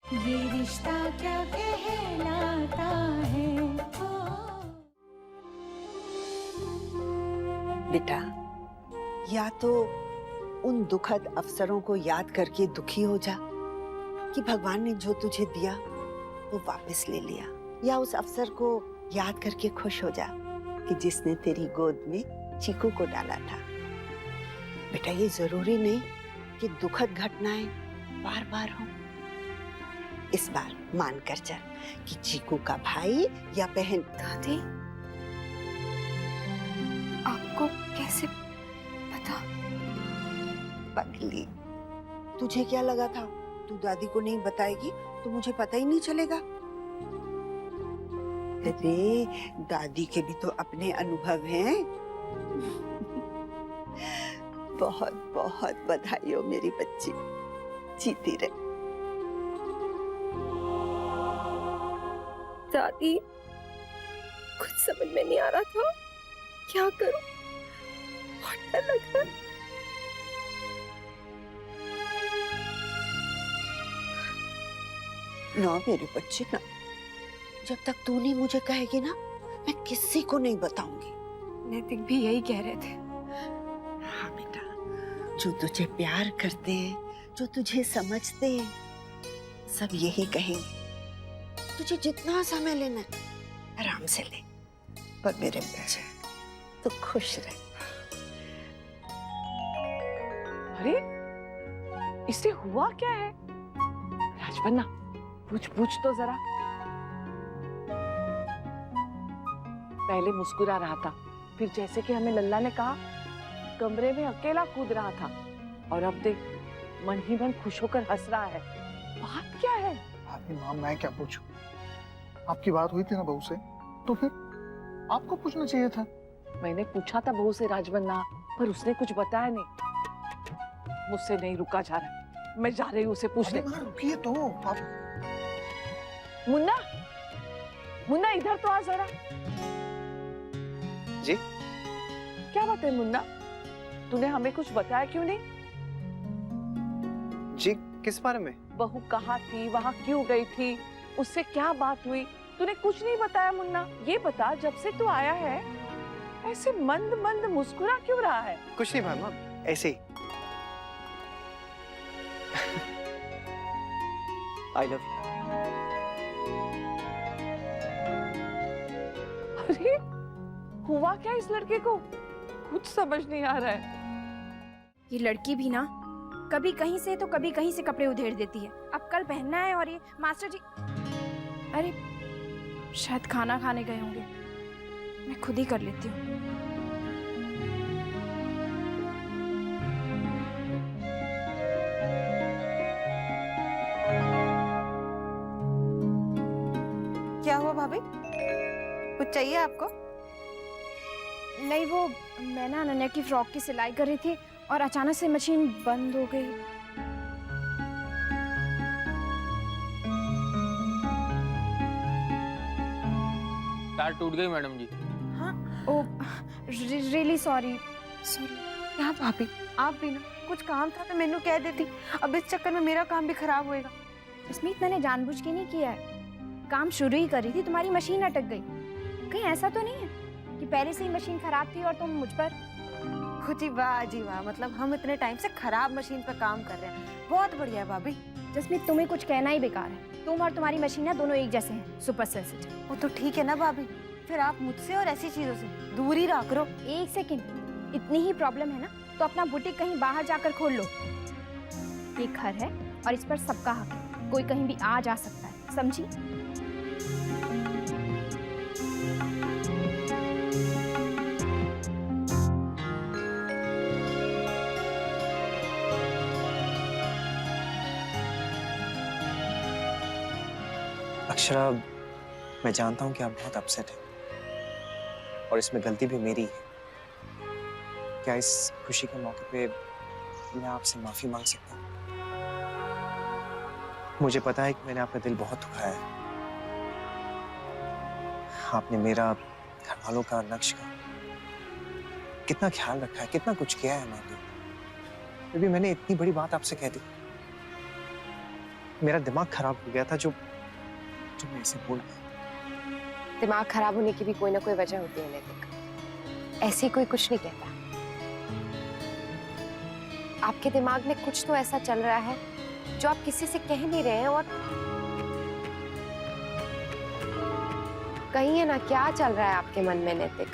ये रिश्ता क्या कहलाता है। बेटा, या तो उन दुखद अवसरों को याद करके दुखी हो जा कि भगवान ने जो तुझे दिया वो वापस ले लिया, या उस अवसर को याद करके खुश हो जा कि जिसने तेरी गोद में चीकू को डाला था। बेटा, ये जरूरी नहीं कि दुखद घटनाएं बार बार हों। इस बार मान कर चल कि चीकू का भाई या बहन। दादी, आपको कैसे पता? पगली, तुझे क्या लगा था तू दादी को नहीं बताएगी तो मुझे पता ही नहीं चलेगा? अरे, दादी के भी तो अपने अनुभव हैं। बहुत बहुत बधाई हो मेरी बच्ची, जीती रहे। दादी, कुछ समझ में नहीं आ रहा था, क्या करूं? बहुत डर लग रहा है। ना मेरे बच्चे ना, जब तक तू नहीं मुझे कहेगी ना, मैं किसी को नहीं बताऊंगी। नैतिक भी यही कह रहे थे। हाँ बेटा, जो तुझे प्यार करते हैं, जो तुझे समझते हैं, सब यही कहेंगे। तुझे जितना समय लेना है आराम से ले, पर मेरे बच्चे तो खुश रहे। अरे, इससे हुआ क्या है? राजबन्ना, पूछ तो जरा। पहले मुस्कुरा रहा था, फिर जैसे कि हमें लल्ला ने कहा कमरे में अकेला कूद रहा था, और अब देख मन ही मन खुश होकर हंस रहा है। बात क्या है? अरे माँ, मैं क्या पूछूं? आपकी बात हुई थी ना बहू से, तो फिर आपको पूछना चाहिए था। मैंने पूछा था बहू से राजबन्ना, पर उसने कुछ बताया नहीं। मुझसे नहीं रुका जा रहा, मैं जा रही हूँ उसे पूछने। अरे माँ, रुकिए तो आप। मुन्ना, मुन्ना इधर तो आ जरा। जी? क्या बात है मुन्ना, तूने हमें कुछ बताया क्यों नहीं? जी, किस बारे में? बहू कहाँ थी, वहाँ क्यों गई थी, उससे क्या बात हुई? तूने कुछ नहीं बताया मुन्ना। ये बता, जब से तू आया है ऐसे मंद मंद मुस्कुरा क्यों रहा है? कुछ नहीं भाई माँ, ऐसे ही। I love you. अरे, हुआ क्या इस लड़के को? कुछ समझ नहीं आ रहा है। ये लड़की भी ना, कभी कहीं से तो कभी कहीं से कपड़े उधेड़ देती है। अब कल पहनना है और ये मास्टर जी, अरे शायद खाना खाने गए होंगे, मैं खुद ही कर लेती हूँ। क्या हुआ भाभी, कुछ चाहिए आपको? नहीं, वो मैं ना अनन्या की फ्रॉक की सिलाई कर रही थी और अचानक से मशीन बंद हो गई। तार टूट गई मैडम जी। हाँ? ओ, रियली सॉरी। क्या भाभी, आप भी ना, कुछ काम था तो मैंने कह देती, अब इस चक्कर में मेरा काम भी खराब होएगा। स्मित, मैंने जानबूझ के नहीं किया है, काम शुरू ही करी थी, तुम्हारी मशीन अटक गई। कहीं ऐसा तो नहीं है कि पहले से ही मशीन खराब थी और तुम मुझ पर? जी वाह, मतलब हम इतने टाइम से खराब मशीन पर काम कर रहे हैं। बहुत बढ़िया है भाभी। जसमीत, तुम्हें कुछ कहना ही बेकार है। तुम और तुम्हारी मशीन ना दोनों एक जैसे हैं, सुपर सेंसिटिव। वो तो ठीक है ना भाभी, फिर आप मुझसे और ऐसी चीजों से दूर ही रहा करो। एक सेकंड, इतनी ही प्रॉब्लम है ना तो अपना बुटीक कहीं बाहर जाकर खोल लो। ये घर है और इस पर सबका हक है, कोई कहीं भी आ जा सकता है, समझी? अक्षरा, मैं जानता हूँ कि आप बहुत अपसेट हैं और इसमें गलती भी मेरी है। क्या इस खुशी के मौके पे मैं आपसे माफी मांग सकता हूँ? मुझे पता है कि मैंने आपका दिल बहुत दुखाया है। आपने मेरा, घर वालों का, नक्श का कितना ख्याल रखा है, कितना कुछ किया है हमारे लिए। फिर भी मैंने इतनी बड़ी बात आपसे कह दी। मेरा दिमाग खराब हो गया था जो जो मैं ऐसे बोल गया। दिमाग खराब होने की भी कोई ना कोई वजह होती है नैतिक, ऐसे कोई कुछ नहीं कहता। आपके दिमाग में कुछ तो ऐसा चल रहा है जो आप किसी से कह नहीं रहे हैं, और कहिए ना क्या चल रहा है आपके मन में नैतिक।